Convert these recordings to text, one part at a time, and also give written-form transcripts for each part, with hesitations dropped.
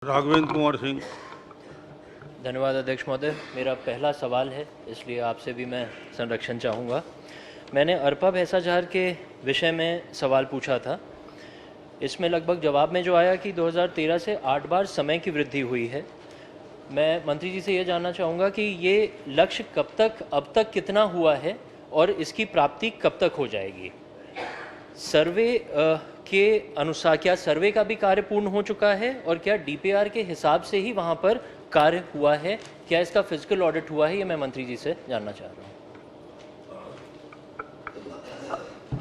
राघवेंद्र कुमार सिंह। धन्यवाद अध्यक्ष महोदय। मेरा पहला सवाल है, इसलिए आपसे भी मैं संरक्षण चाहूँगा। मैंने अरपा भैंसाझार के विषय में सवाल पूछा था। इसमें लगभग जवाब में जो आया कि 2013 से 8 बार समय की वृद्धि हुई है। मैं मंत्री जी से ये जानना चाहूँगा कि ये लक्ष्य कब तक, अब तक कितना हुआ है और इसकी प्राप्ति कब तक हो जाएगी? सर्वे के अनुसार क्या सर्वे का भी कार्य पूर्ण हो चुका है और क्या डीपीआर के हिसाब से ही वहाँ पर कार्य हुआ है? क्या इसका फिजिकल ऑडिट हुआ है? ये मैं मंत्री जी से जानना चाह रहा हूँ।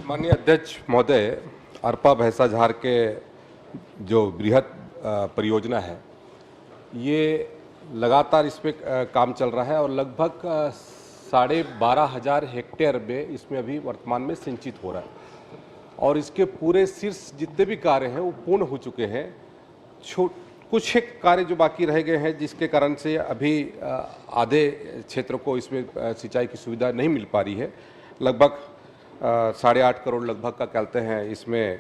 माननीय अध्यक्ष महोदय, अरपा भैंसाझार के जो बृहद परियोजना है, ये लगातार इस पे काम चल रहा है और लगभग 12,500 हेक्टेयर में इसमें अभी वर्तमान में सिंचित हो रहा है और इसके पूरे शीर्ष जितने भी कार्य हैं वो पूर्ण हो चुके हैं। कुछ एक कार्य जो बाकी रह गए हैं, जिसके कारण से अभी आधे क्षेत्र को इसमें सिंचाई की सुविधा नहीं मिल पा रही है। लगभग 8.5 करोड़ लगभग का कहते हैं इसमें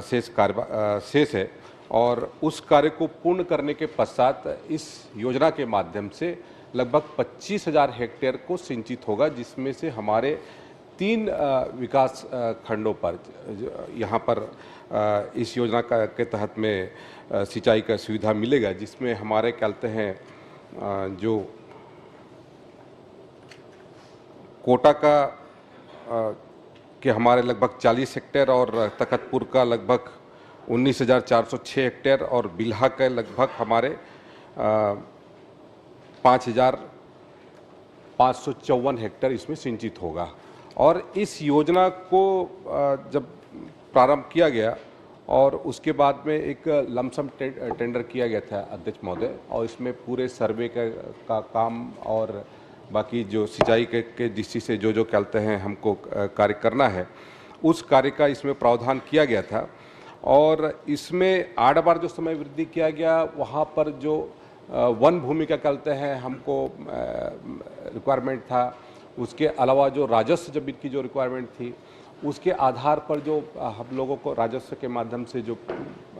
शेष है और उस कार्य को पूर्ण करने के पश्चात इस योजना के माध्यम से लगभग 25,000 हेक्टेयर को सिंचित होगा, जिसमें से हमारे 3 विकास खंडों पर यहाँ पर इस योजना के तहत में सिंचाई का सुविधा मिलेगा, जिसमें हमारे कहते हैं जो कोटा का के हमारे लगभग 40 हेक्टेयर और तखतपुर का लगभग 19,406 हेक्टेयर और बिल्हा के लगभग हमारे 5,554 हेक्टेयर इसमें सिंचित होगा। और इस योजना को जब प्रारंभ किया गया और उसके बाद में एक लमसम टेंडर किया गया था अध्यक्ष महोदय, और इसमें पूरे सर्वे का काम और बाकी जो सिंचाई के दृष्टि से जो कहते हैं हमको कार्य करना है, उस कार्य का इसमें प्रावधान किया गया था। और इसमें 8 बार जो समय वृद्धि किया गया, वहाँ पर जो वन भूमि का कहते हैं हमको रिक्वायरमेंट था, उसके अलावा जो राजस्व जमीन की जो रिक्वायरमेंट थी, उसके आधार पर जो हम लोगों को राजस्व के माध्यम से जो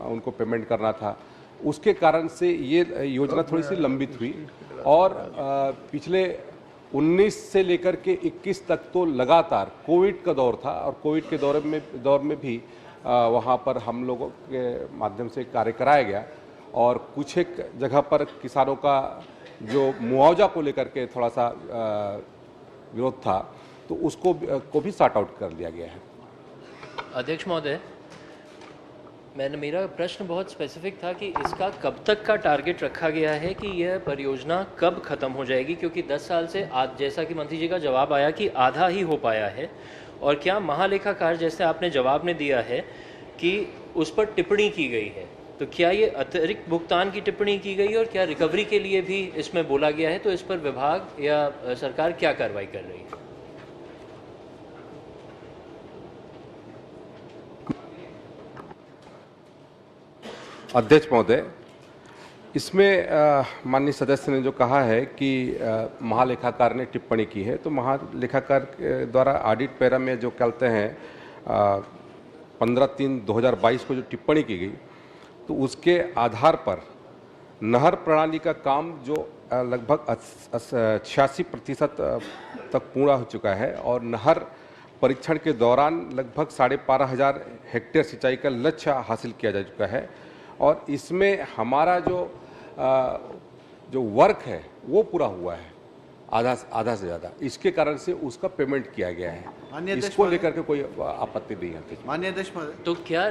उनको पेमेंट करना था, उसके कारण से ये योजना थोड़ी सी लंबित हुई। और पिछले 19 से लेकर के 21 तक तो लगातार कोविड का दौर था और कोविड के दौर में भी वहाँ पर हम लोगों के माध्यम से कार्य कराया गया और कुछ एक जगह पर किसानों का जो मुआवजा को लेकर के थोड़ा सा विरोध था, तो उसको को भी सॉर्ट आउट कर लिया गया है। अध्यक्ष महोदय, मेरा प्रश्न बहुत स्पेसिफिक था कि इसका कब तक का टारगेट रखा गया है कि यह परियोजना कब खत्म हो जाएगी, क्योंकि 10 साल से आज, जैसा कि मंत्री जी का जवाब आया कि आधा ही हो पाया है। और क्या महालेखाकार जैसे आपने जवाब में दिया है कि उस पर टिप्पणी की गई है, तो क्या ये अतिरिक्त भुगतान की टिप्पणी की गई और क्या रिकवरी के लिए भी इसमें बोला गया है? तो इस पर विभाग या सरकार क्या कार्रवाई कर रही है? अध्यक्ष महोदय, इसमें माननीय सदस्य ने जो कहा है कि महालेखाकार ने टिप्पणी की है, तो महालेखाकार के द्वारा ऑडिट पैरा में जो कहते हैं 15/3/2022 को जो टिप्पणी की गई, तो उसके आधार पर नहर प्रणाली का काम जो लगभग 86% तक पूरा हो चुका है और नहर परीक्षण के दौरान लगभग 12,500 हेक्टेयर सिंचाई का लक्ष्य हासिल किया जा चुका है। और इसमें हमारा जो वर्क है वो पूरा हुआ है आधा से ज़्यादा, इसके कारण से उसका पेमेंट किया गया है। इसको लेकर के कोई आपत्ति नहीं है। माननीय अध्यक्ष महोदय, तो क्या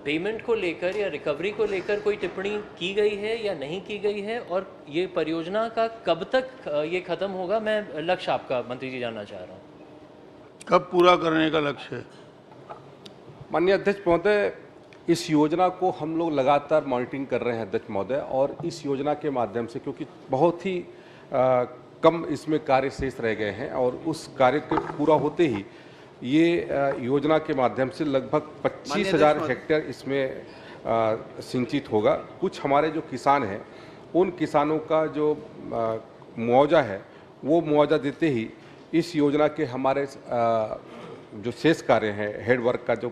पेमेंट को लेकर या रिकवरी को लेकर कोई टिप्पणी की गई है या नहीं की गई है? और ये परियोजना का कब तक ये खत्म होगा? मैं लक्ष्य आपका मंत्री जी जानना चाह रहा हूँ। कब पूरा करने का लक्ष्य है? माननीय अध्यक्ष महोदय, इस योजना को हम लोग लगातार मॉनिटरिंग कर रहे हैं अध्यक्ष महोदय, और इस योजना के माध्यम से क्योंकि बहुत ही कम इसमें कार्य शेष रह गए हैं और उस कार्य के पूरा होते ही ये योजना के माध्यम से लगभग 25,000 हेक्टेयर इसमें सिंचित होगा। कुछ हमारे जो किसान हैं, उन किसानों का जो मुआवजा है, वो मुआवजा देते ही इस योजना के हमारे जो शेष कार्य है, हेड वर्क का जो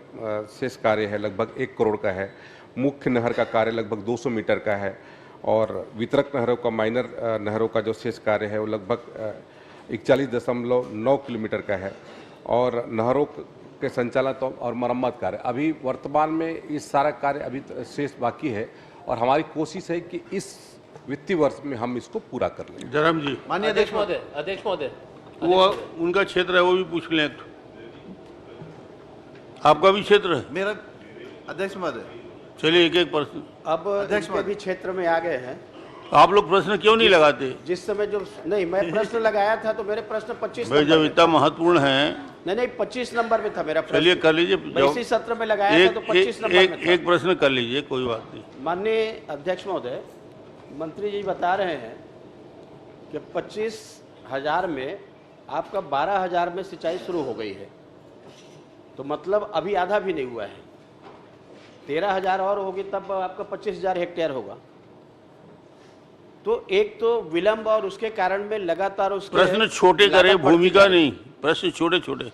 शेष कार्य है लगभग 1 करोड़ का है, मुख्य नहर का कार्य लगभग 200 मीटर का है और वितरक नहरों का माइनर नहरों का जो शेष कार्य है वो लगभग 41.9 किलोमीटर का है और नहरों के संचालन तो और मरम्मत कार्य अभी वर्तमान में इस सारा कार्य अभी शेष बाकी है और हमारी कोशिश है कि इस वित्तीय वर्ष में हम इसको पूरा कर लें। जयराम जी, माननीय अध्यक्ष महोदय वो उनका क्षेत्र है, वो भी पूछ लें। आपका भी क्षेत्र है? मेरा अध्यक्ष महोदय, चलिए एक एक प्रश्न। अब इनके भी क्षेत्र में आ गए हैं। आप लोग प्रश्न क्यों नहीं लगाते? जिस समय जो नहीं मैं प्रश्न लगाया था तो मेरे प्रश्न 25 भाई नंबर जब में इतना महत्वपूर्ण है, नहीं 25 नंबर में था मेरा प्रश्न। चलिए कर लीजिए। मैं इसी सत्र में लगाया था तो 25 नंबर में था। एक प्रश्न कर लीजिए, कोई बात नहीं। माननीय अध्यक्ष महोदय, मंत्री जी बता रहे हैं कि 25,000 में आपका 12,000 में सिंचाई शुरू हो गई है, तो मतलब अभी आधा भी नहीं हुआ है। 13,000 और होगी तब आपका 25,000 हेक्टेयर होगा। तो एक तो विलंब और उसके कारण में लगातार उसके प्रश्न छोटे करें, लागत बढ़ती भूमिका जा रही है। नहीं, प्रश्न छोटे छोटे।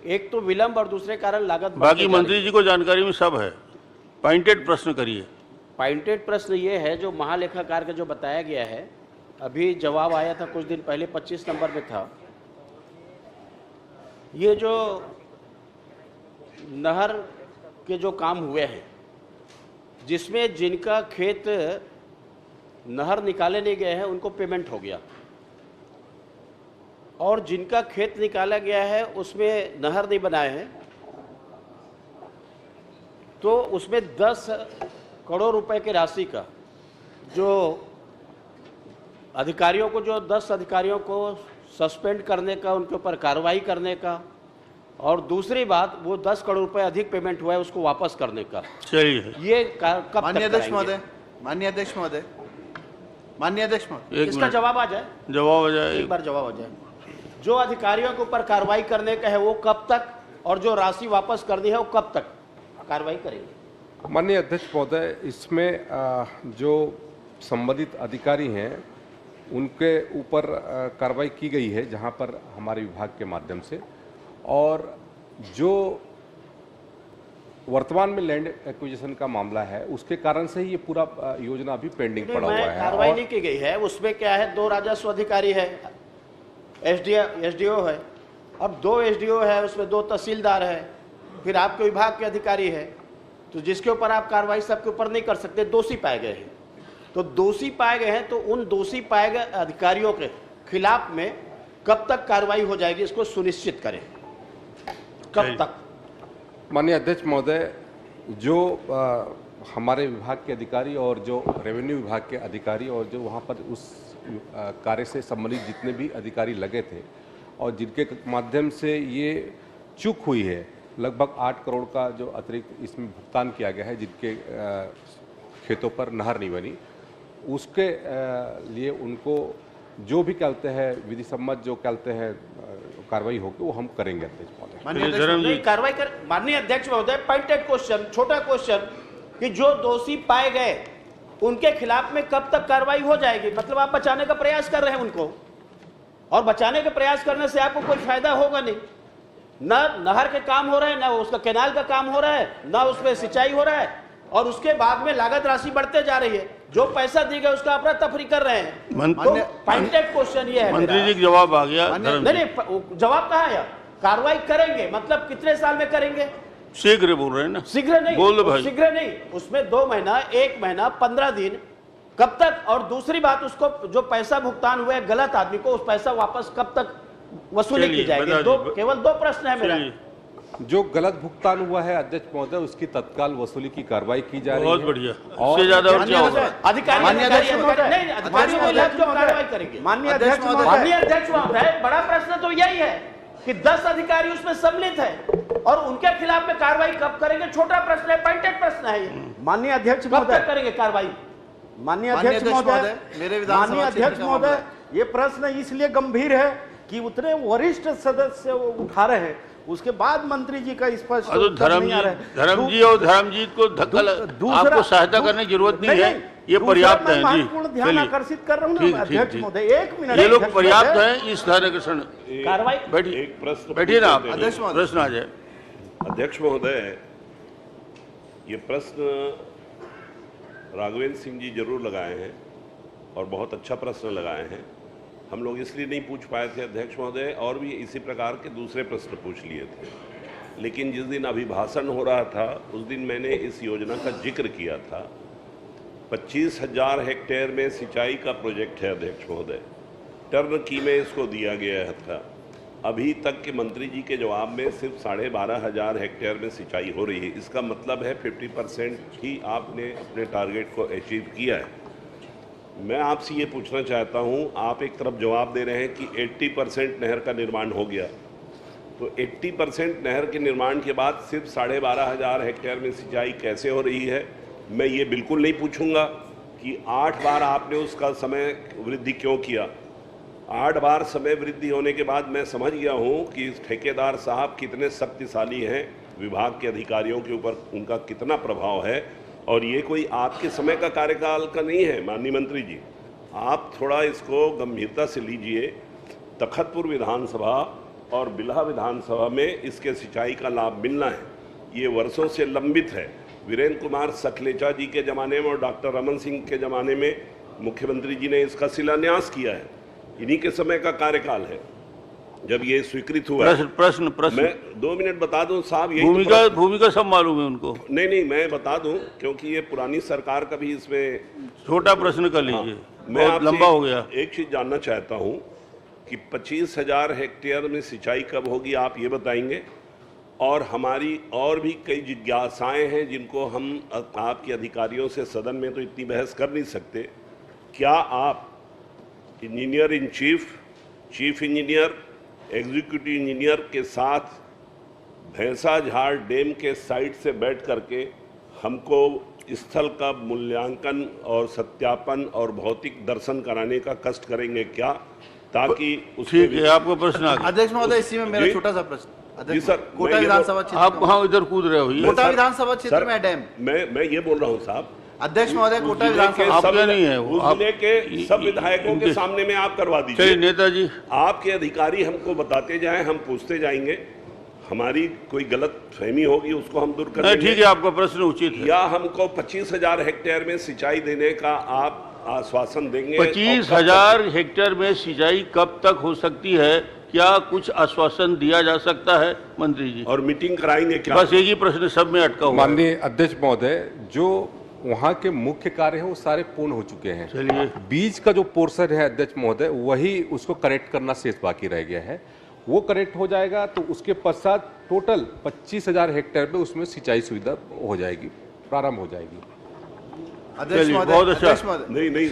एक तो विलंब और दूसरे कारण लागत बढ़ती बाकी जा रही मंत्री है। जी को जानकारी में सब है। पॉइंटेड प्रश्न करिए। पॉइंटेड प्रश्न ये है जो महालेखाकार का जो बताया गया है, अभी जवाब आया था कुछ दिन पहले, 25 नंबर में था। ये जो नहर के जो काम हुए हैं, जिसमें जिनका खेत नहर निकाले नहीं गए हैं उनको पेमेंट हो गया, और जिनका खेत निकाला गया है उसमें नहर नहीं बनाए हैं, तो उसमें 10 करोड़ रुपए की राशि का जो अधिकारियों को, जो 10 अधिकारियों को सस्पेंड करने का, उनके ऊपर कार्रवाई करने का, और दूसरी बात वो 10 करोड़ रुपए अधिक पेमेंट हुआ है उसको वापस करने का। चलिए ये कब माननीय तक अध्यक्ष कराएंगे? महोदय, माननीय अध्यक्ष महोदय, माननीय अध्यक्ष महोदय, एक इसका मिनट, जवाब आ जाए, जवाब आ जाए। एक बार जवाब आ जाए। जो अधिकारियों के ऊपर कार्रवाई करने का है वो कब तक, और जो राशि वापस करनी है वो कब तक कार्रवाई करेंगे? माननीय अध्यक्ष महोदय, इसमें जो संबंधित अधिकारी हैं उनके ऊपर कार्रवाई की गई है जहां पर हमारे विभाग के माध्यम से, और जो वर्तमान में लैंड एक्विजिशन का मामला है उसके कारण से ही ये पूरा योजना अभी पेंडिंग पड़ा हुआ है। कार्रवाई और नहीं की गई है, उसमें क्या है, 2 राजस्व अधिकारी है, एसडीओ है, अब 2 एसडीओ है, उसमें 2 तहसीलदार है, फिर आपके विभाग के अधिकारी है, तो जिसके ऊपर आप कार्रवाई सबके ऊपर नहीं कर सकते, दोषी पाए गए हैं। तो दोषी पाए गए हैं तो उन दोषी पाए गए अधिकारियों के खिलाफ में कब तक कार्रवाई हो जाएगी, इसको सुनिश्चित करें, कब तक? माननीय अध्यक्ष महोदय, जो हमारे विभाग के अधिकारी और जो रेवेन्यू विभाग के अधिकारी और जो वहाँ पर उस कार्य से संबंधित जितने भी अधिकारी लगे थे और जिनके माध्यम से ये चूक हुई है, लगभग 8 करोड़ का जो अतिरिक्त इसमें भुगतान किया गया है जिनके खेतों पर नहर नहीं बनी, उसके लिए उनको जो भी कहते हैं विधि सम्मत जो कहते हैं कार्रवाई होगी वो हम करेंगे अध्यक्ष महोदय। माननीय अध्यक्ष जयराम जी, नहीं कार्रवाई कर। माननीय अध्यक्ष महोदय, पॉइंटेड क्वेश्चन, छोटा क्वेश्चन, कि जो दोषी पाए गए उनके खिलाफ में कब तक कार्रवाई हो जाएगी? मतलब आप बचाने का प्रयास कर रहे हैं उनको, और बचाने का प्रयास करने से आपको कोई फायदा होगा नहीं। न नहर के काम हो रहे हैं, न उसका कैनाल का काम हो रहा है, न उसमें सिंचाई हो रहा है, और उसके बाद में लागत राशि बढ़ते जा रही है। जो पैसा दी गई उसका अपना तफरी कर रहे हैं। तो पॉइंटेड क्वेश्चन ये है मंत्री मेरा। जी का जवाब आ गया। धर्म नहीं जी, नहीं, जवाब कहाँ है? कार्रवाई करेंगे, मतलब कितने साल में करेंगे? शीघ्र बोल रहे हैं ना, शीघ्र नहीं, बोल दो भाई। शीघ्र नहीं, उसमें 2 महीना, 1 महीना, 15 दिन, कब तक? और दूसरी बात, उसको जो पैसा भुगतान हुआ है गलत आदमी को, उस पैसा वापस कब तक वसूली चलिए, की जाएगी? बता दीजिए। केवल 2 प्रश्न है मेरा। चलिए, जो गलत भुगतान हुआ है अध्यक्ष महोदय उसकी तत्काल वसूली की कार्रवाई की जा रही है। बहुत बढ़िया, और उससे ज्यादा और क्या होगा? अधिकारी माननीय अध्यक्ष महोदय, नहीं, अधिकारी माननीय विभाग अध्यक्ष जो महोदय, कार्रवाई करेंगे। माननीय अध्यक्ष महोदय, माननीय अध्यक्ष महोदय, बड़ा प्रश्न तो यही है कि 10 अधिकारी उसमें सम्मिलित है और उनके खिलाफ में कार्रवाई कब करेंगे? छोटा प्रश्न है, पॉइंटेड प्रश्न है ये। माननीय अध्यक्ष कब महोदय, तक करेंगे कार्रवाई? माननीय अध्यक्ष महोदय, मेरे विधानसभा माननीय क्षेत्र अध्यक्ष का मामला महोदय, ये प्रश्न इसलिए गंभीर है कि उतने वरिष्ठ सदस्य उठा रहे हैं, उसके बाद मंत्री जी का स्पष्ट तो उत्तर नहीं आ रहा है। धर्मजी और धर्मजीत को धक्का आपको सहायता करने की जरूरत नहीं है, ये पर्याप्त है जी। महत्वपूर्ण ध्यान चलिए, आकर्षित कर रहा हूँ ठीक, ना ठीक, अध्यक्ष ठीक। महोदय, 1 मिनट। ये लोग अध्यक्ष पर्याप्त महोदय, है इस ध्यान आकर्षण। कार्रवाई बैठिए, एक प्रश्न बैठिए ना आप, अध्यक्ष महोदय। प्रश्न आ जाए। अध्यक्ष महोदय, ये प्रश्न राघवेंद्र सिंह जी जरूर लगाए हैं और बहुत अच्छा प्रश्न लगाए हैं। हम लोग इसलिए नहीं पूछ पाए थे अध्यक्ष महोदय, और भी इसी प्रकार के दूसरे प्रश्न पूछ लिए थे, लेकिन जिस दिन अभिभाषण हो रहा था उस दिन मैंने इस योजना का जिक्र किया था। 25,000 हेक्टेयर में सिंचाई का प्रोजेक्ट है अध्यक्ष महोदय, टर्न की में इसको दिया गया था। अभी तक के मंत्री जी के जवाब में सिर्फ 12,500 हेक्टेयर में सिंचाई हो रही है। इसका मतलब है 50% ही आपने अपने टारगेट को अचीव किया है। मैं आपसे ये पूछना चाहता हूँ, आप एक तरफ जवाब दे रहे हैं कि 80% नहर का निर्माण हो गया, तो 80% नहर के निर्माण के बाद सिर्फ 12,500 हेक्टेयर में सिंचाई कैसे हो रही है? मैं ये बिल्कुल नहीं पूछूंगा कि 8 बार आपने उसका समय वृद्धि क्यों किया। 8 बार समय वृद्धि होने के बाद मैं समझ गया हूँ कि इस ठेकेदार साहब कितने शक्तिशाली हैं, विभाग के अधिकारियों के ऊपर उनका कितना प्रभाव है, और ये कोई आपके समय का कार्यकाल का नहीं है। माननीय मंत्री जी, आप थोड़ा इसको गंभीरता से लीजिए। तखतपुर विधानसभा और बिल्हा विधानसभा में इसके सिंचाई का लाभ मिलना है, ये वर्षों से लंबित है। वीरेंद्र कुमार सखलेचा जी के ज़माने में और डॉक्टर रमन सिंह के ज़माने में मुख्यमंत्री जी ने इसका शिलान्यास किया है, इन्हीं के समय का कार्यकाल है जब ये स्वीकृत हुआ। प्रश्न मैं 2 मिनट बता दूं साहब, यही भूमिका सब मालूम है उनको। नहीं मैं बता दूं, क्योंकि ये पुरानी सरकार का भी इसमें छोटा प्रश्न कर लीजिए, मैं बहुत लंबा हो गया। एक चीज जानना चाहता हूं कि 25,000 हेक्टेयर में सिंचाई कब होगी, आप ये बताएंगे। और हमारी और भी कई जिज्ञासाएं हैं जिनको हम आपके अधिकारियों से सदन में तो इतनी बहस कर नहीं सकते। क्या आप engineer in chief, chief engineer, executive engineer के साथ भैंसाझाड़ डैम के साइट से बैठ करके हमको स्थल का मूल्यांकन और सत्यापन और भौतिक दर्शन कराने का कष्ट करेंगे क्या, ताकि ठीक है, आपका प्रश्न आ गया। अध्यक्ष महोदय, इसी में मेरा छोटा सा प्रश्न। जी सर, कोटा विधानसभा क्षेत्र आप वहाँ इधर कूद रहे हो, कोटा विधानसभा क्षेत्र में डैम। मैं ये बोल रहा हूँ साहब, अध्यक्ष महोदय, कोटा विधानसभा आप क्या नहीं है, उस जिले के सब विधायकों के सामने में आप करवा चलिए दीजिए। नेताजी, आपके अधिकारी हमको बताते जाएं, हम पूछते जाएंगे, हमारी कोई गलत फहमी होगी उसको हम दूर कर देंगे। ठीक है, आपका प्रश्न उचित है। या हमको 25,000 हेक्टेयर में सिंचाई देने का आप आश्वासन देंगे? 25,000 हेक्टेयर में सिंचाई कब तक हो सकती है, क्या कुछ आश्वासन दिया जा सकता है मंत्री जी? और मीटिंग कराएंगे क्या? बस एक ही प्रश्न सब में अटका हुआ। माननीय अध्यक्ष महोदय, जो वहाँ के मुख्य कार्य हैं वो सारे पूर्ण हो चुके हैं। चलिए, बीच का जो पोर्शन है अध्यक्ष महोदय, वही उसको करेक्ट करना शेष बाकी रह गया है। वो करेक्ट हो जाएगा तो उसके पश्चात टोटल 25,000 हेक्टेयर में उसमें सिंचाई सुविधा हो जाएगी, प्रारंभ हो जाएगी। अध्यक्ष महोदय, बहुत अच्छा। अध्यक्ष महोदय, नहीं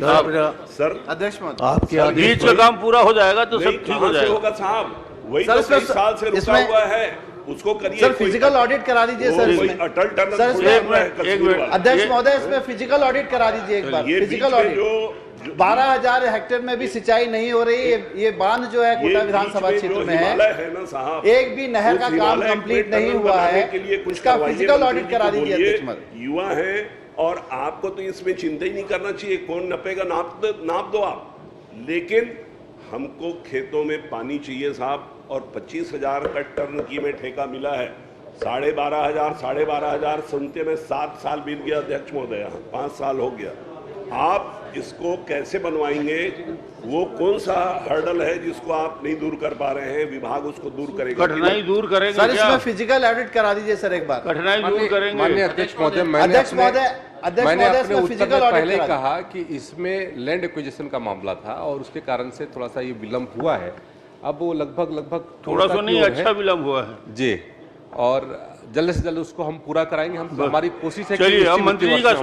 सर, अध्यक्ष महोदय, आपके बीच का काम पूरा हो जाएगा तो सब ठीक हो कहाँ से जाएगा। होगा साहब? वही सर, तो इसमें 23 साल से रुका इसमें- हुआ है, उसको करिए। सर फिजिकल ऑडिट करा दीजिए सर कोई इसमें। अटल टनल सर, थोड़ा एक हुआ है मिनट, एक कश्मीर मिनट। वाला। अध्यक्ष ये- महोदय, इसमें फिजिकल ऑडिट करा दीजिए एक बार। ये फिजिकल बीच में ऑडिट 12,000 हेक्टेयर में भी सिंचाई नहीं हो रही है। ये बांध जो है कोटा विधानसभा क्षेत्र में हिमालय है ना साहब, एक भी नहर उस का काम हिमालय कंप्लीट में नहीं टनल हुआ बनाने है। के लिए कुछ इसका करवाइए, फिजिकल मंत्री ऑडिट जी करा को दीजिए बोलिए। अध्यक्ष महोदय। युवा है और आपको तो इसमें चिंता ही नहीं करना चाहिए, कौन नपेगा नाप दो आप, लेकिन हमको खेतों में पानी चाहिए साहब। और 25,000 का टर्न की में ठेका मिला है, 12,500 सुनते में 7 साल बीत गया अध्यक्ष महोदय, 5 साल हो गया। आप इसको कैसे बनवाएंगे? वो कौन सा हर्डल है जिसको आप नहीं दूर कर पा रहे हैं? विभाग उसको दूर करेगा। कठिनाई दूर करेंगे सर क्या? इसमें फिजिकल ऑडिट करा दीजिए सर एक बार। कठिनाई दूर करेंगे। माननीय अध्यक्ष महोदय, मैंने अध्यक्ष अपने महोदय, अपने इसमें उत्तर फिजिकल में ऑडिट पहले ही करा कहा कि इसमें लैंड एक्विजिशन का मामला था और उसके कारण से थोड़ा सा ये विलंब हुआ है। अब वो लगभग थोड़ा सा पूर्णता नहीं, की ओर है। अच्छा विलम्ब हुआ है जी, और जल्द से जल्द उसको हम पूरा कराएंगे। हम हमारी कोशिश है कि चलिए, इसी अब मंत्री जी वित्तीय का वर्ष में